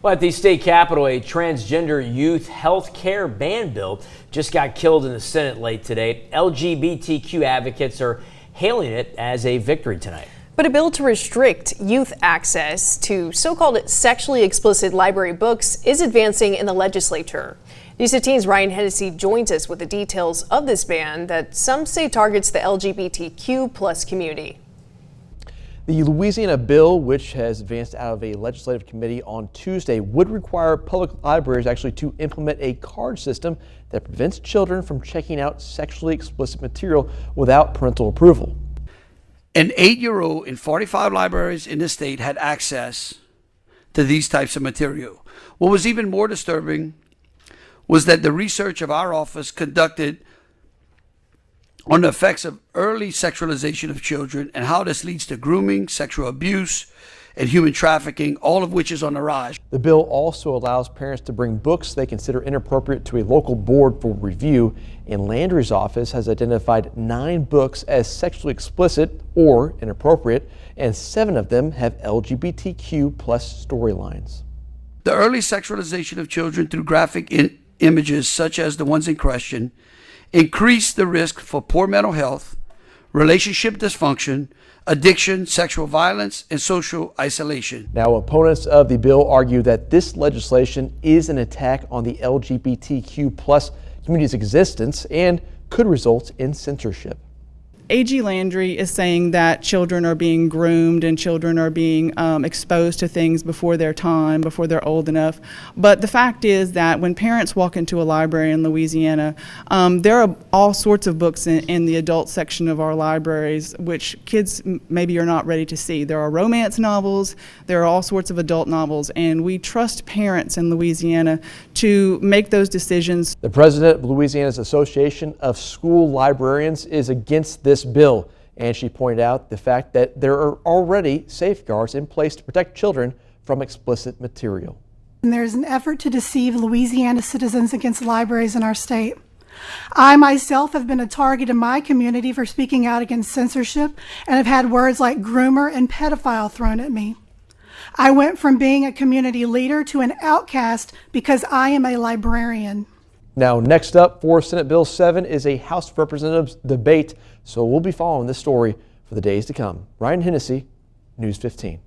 Well, at the state capitol, a transgender youth health care ban bill just got killed in the Senate late today. LGBTQ advocates are hailing it as a victory tonight. But a bill to restrict youth access to so-called sexually explicit library books is advancing in the legislature. News 15's Ryan Hennessy joins us with the details of this ban that some say targets the LGBTQ plus community. The Louisiana bill, which has advanced out of a legislative committee on Tuesday, would require public libraries actually to implement a card system that prevents children from checking out sexually explicit material without parental approval. An 8-year-old in 45 libraries in the state had access to these types of material. What was even more disturbing was that the research of our office conducted on the effects of early sexualization of children and how this leads to grooming, sexual abuse, and human trafficking, all of which is on the rise. The bill also allows parents to bring books they consider inappropriate to a local board for review, and Landry's office has identified 9 books as sexually explicit or inappropriate, and 7 of them have LGBTQ plus storylines. The early sexualization of children through graphic images, such as the ones in question, increase the risk for poor mental health, relationship dysfunction, addiction, sexual violence, and social isolation. Now, opponents of the bill argue that this legislation is an attack on the LGBTQ plus community's existence and could result in censorship. AG Landry is saying that children are being groomed and children are being exposed to things before their time, before they're old enough. But the fact is that when parents walk into a library in Louisiana, there are all sorts of books in the adult section of our libraries which kids maybe are not ready to see. There are romance novels, there are all sorts of adult novels, and we trust parents in Louisiana to make those decisions. The president of Louisiana's Association of School Librarians is against this bill, and she pointed out the fact that there are already safeguards in place to protect children from explicit material. And there's an effort to deceive Louisiana citizens against libraries in our state. I myself have been a target in my community for speaking out against censorship and have had words like groomer and pedophile thrown at me. I went from being a community leader to an outcast because I am a librarian. Now, next up for Senate Bill 7 is a House of Representatives debate, so we'll be following this story for the days to come. Ryan Hennessy, News 15.